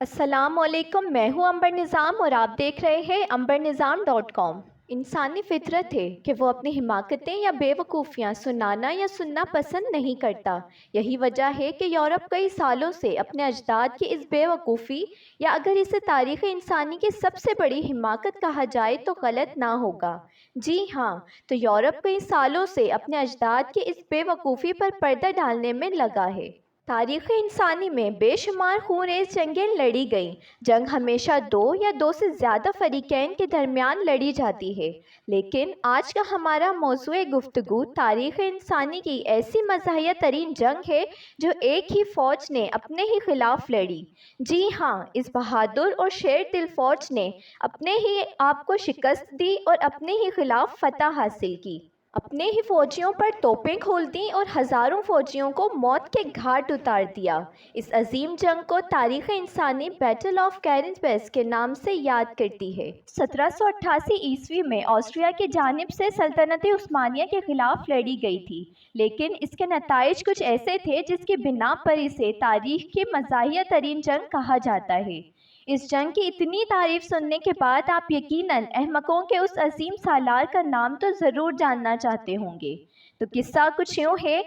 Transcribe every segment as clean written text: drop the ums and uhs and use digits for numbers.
السلام علیکم، میں ہوں امبر نظام اور آپ دیکھ رہے ہیں ambarnizam.com۔ انسانی فطرت ہے کہ وہ اپنی حماقتیں یا بے وقوفیاں سنانا یا سننا پسند نہیں کرتا۔ یہی وجہ ہے کہ یورپ کئی سالوں سے اپنے اجداد کی اس بے وقوفی یا اگر اسے تاریخ انسانی کی سب سے بڑی حماقت کہا جائے تو غلط نہ ہوگا۔ جی ہاں، تو یورپ کئی سالوں سے اپنے اجداد کی اس بے وقوفی پر پردہ ڈالنے میں لگا ہے۔ تاریخ انسانی میں بے شمار خونریز جنگیں لڑی گئیں۔ جنگ ہمیشہ دو یا دو سے زیادہ فریقین کے درمیان لڑی جاتی ہے، لیکن آج کا ہمارا موضوع گفتگو تاریخ انسانی کی ایسی مزاحیہ ترین جنگ ہے جو ایک ہی فوج نے اپنے ہی خلاف لڑی۔ جی ہاں، اس بہادر اور شیر دل فوج نے اپنے ہی آپ کو شکست دی اور اپنے ہی خلاف فتح حاصل کی۔ اپنے ہی فوجیوں پر توپیں کھول دیں اور ہزاروں فوجیوں کو موت کے گھاٹ اتار دیا۔ اس عظیم جنگ کو تاریخ انسانی بیٹل آف کیرنسبرگ کے نام سے یاد کرتی ہے۔ 1788 میں آسٹریا کی جانب سے سلطنت عثمانیہ کے خلاف لڑی گئی تھی، لیکن اس کے نتائج کچھ ایسے تھے جس کی بنا پر اسے تاریخ کی مزاحیہ ترین جنگ کہا جاتا ہے۔ اس جنگ کی اتنی تعریف سننے کے بعد آپ یقیناً احمقوں کے اس عظیم سالار کا نام تو ضرور جاننا چاہتے ہوں گے۔ تو قصہ کچھ یوں ہے۔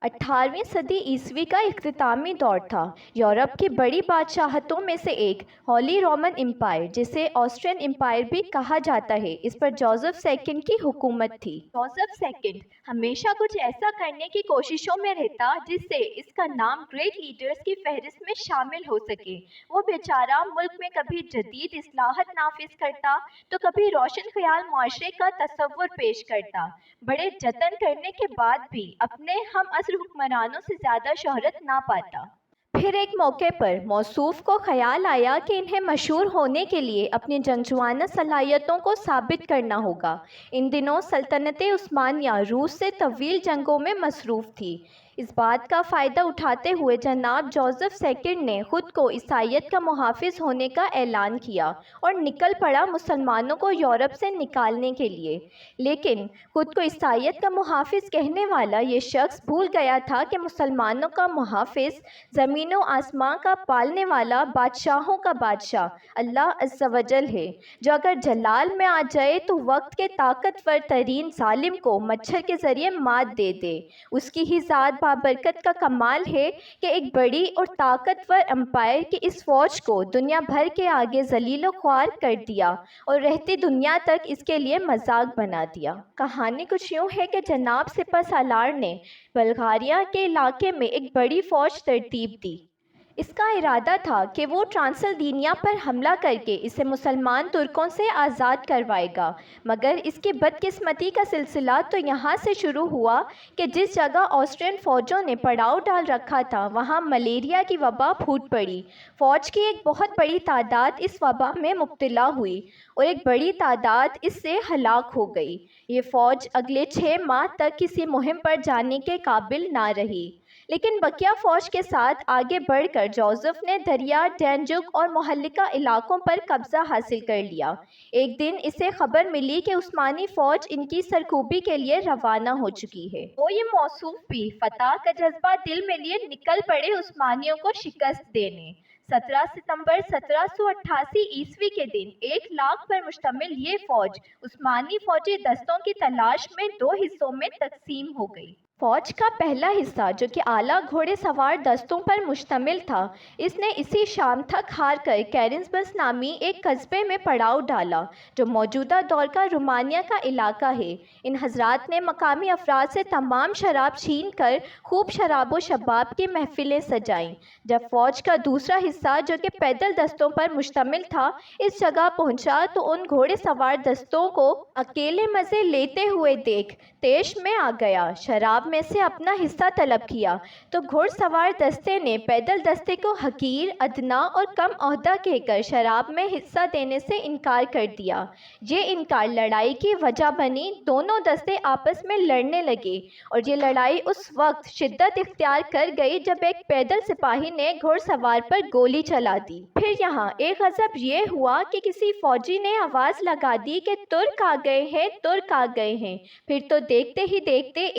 18ویں صدی عیسوی کا اختتامی دور تھا۔ یورپ کی بڑی بادشاہتوں میں سے ایک ہولی رومن امپائر، جسے آسٹرین امپائر بھی کہا جاتا ہے، اس پر جوزف سیکنڈ کی حکومت تھی۔ جوزف سیکنڈ ہمیشہ کچھ ایسا کرنے کی کوششوں میں رہتا جس سے اس کا نام گریٹ لیڈرز کی فہرست میں شامل ہو سکے۔ وہ بیچارہ ملک میں کبھی جدید اصلاحات نافذ کرتا تو کبھی روشن خیال معاشرے کا تصور پیش کرتا۔ بڑے جتن کرنے کے بعد بھی اپنے ہم عصر حکمرانوں سے زیادہ شہرت نہ پاتا۔ پھر ایک موقع پر موصوف کو خیال آیا کہ انہیں مشہور ہونے کے لیے اپنی جنگجوانہ صلاحیتوں کو ثابت کرنا ہوگا۔ ان دنوں سلطنت عثمانیہ روس سے طویل جنگوں میں مصروف تھی۔ اس بات کا فائدہ اٹھاتے ہوئے جناب جوزف سیکنڈ نے خود کو عیسائیت کا محافظ ہونے کا اعلان کیا اور نکل پڑا مسلمانوں کو یورپ سے نکالنے کے لیے۔ لیکن خود کو عیسائیت کا محافظ کہنے والا یہ شخص بھول گیا تھا کہ مسلمانوں کا محافظ، زمین و آسمان کا پالنے والا، بادشاہوں کا بادشاہ اللہ عز و جل ہے، جو اگر جلال میں آ جائے تو وقت کے طاقتور ترین ظالم کو مچھر کے ذریعے مات دے دے۔ اس کی ہی ذات بابرکت کا کمال ہے کہ ایک بڑی اور طاقتور امپائر کی اس فوج کو دنیا بھر کے آگے ذلیل و خوار کر دیا اور رہتی دنیا تک اس کے لیے مذاق بنا دیا۔ کہانی کچھ یوں ہے کہ جناب سپہ سالار نے بلغاریہ کے علاقے میں ایک بڑی فوج ترتیب دی۔ اس کا ارادہ تھا کہ وہ ٹرانسلڈینیا پر حملہ کر کے اسے مسلمان ترکوں سے آزاد کروائے گا، مگر اس کی بدقسمتی کا سلسلہ تو یہاں سے شروع ہوا کہ جس جگہ آسٹرین فوجوں نے پڑاؤ ڈال رکھا تھا وہاں ملیریا کی وبا پھوٹ پڑی۔ فوج کی ایک بہت بڑی تعداد اس وبا میں مبتلا ہوئی اور ایک بڑی تعداد اس سے ہلاک ہو گئی۔ یہ فوج اگلے 6 ماہ تک کسی مہم پر جانے کے قابل نہ رہی، لیکن بقیہ فوج کے ساتھ آگے بڑھ کر جوزف نے دریا ڈینجک اور متعلقہ علاقوں پر قبضہ حاصل کر لیا۔ ایک دن اسے خبر ملی کہ عثمانی فوج ان کی سرکوبی کے لیے روانہ ہو چکی ہے۔ وہ یہ موصوف بھی فتح کا جذبہ دل میں لیے نکل پڑے عثمانیوں کو شکست دینے۔ 17 ستمبر 1788 عیسوی کے دن 1 لاکھ پر مشتمل یہ فوج عثمانی فوجی دستوں کی تلاش میں 2 حصوں میں تقسیم ہو گئی۔ فوج کا پہلا حصہ، جو کہ اعلیٰ گھوڑے سوار دستوں پر مشتمل تھا، اس نے اسی شام تک ہار کر کیرنسبرگ نامی ایک قصبے میں پڑاؤ ڈالا جو موجودہ دور کا رومانیہ کا علاقہ ہے۔ ان حضرات نے مقامی افراد سے تمام شراب چھین کر خوب شراب و شباب کی محفلیں سجائیں۔ جب فوج کا دوسرا حصہ، جو کہ پیدل دستوں پر مشتمل تھا، اس جگہ پہنچا تو ان گھوڑے سوار دستوں کو اکیلے مزے لیتے ہوئے دیکھ طیش میں آ گیا۔ شراب میں سے اپنا حصہ طلب کیا تو گھوڑ سوار دستے نے پیدل دستے کو حقیر، ادنا اور کم عہدہ کہہ کر شراب میں حصہ دینے سے انکار کر دیا۔ یہ انکار لڑائی کی وجہ بنی۔ دونوں دستے آپس میں لڑنے لگے اور یہ لڑائی اس وقت شدت اختیار کر گئی جب ایک پیدل سپاہی نے گھوڑ سوار پر گولی چلا دی۔ پھر یہاں ایک غضب یہ ہوا کہ کسی فوجی نے آواز لگا دی کہ ترک آ گئے ہیں، ترک آ گئے ہیں۔ پھر تو دیکھتے ہی دیکھتے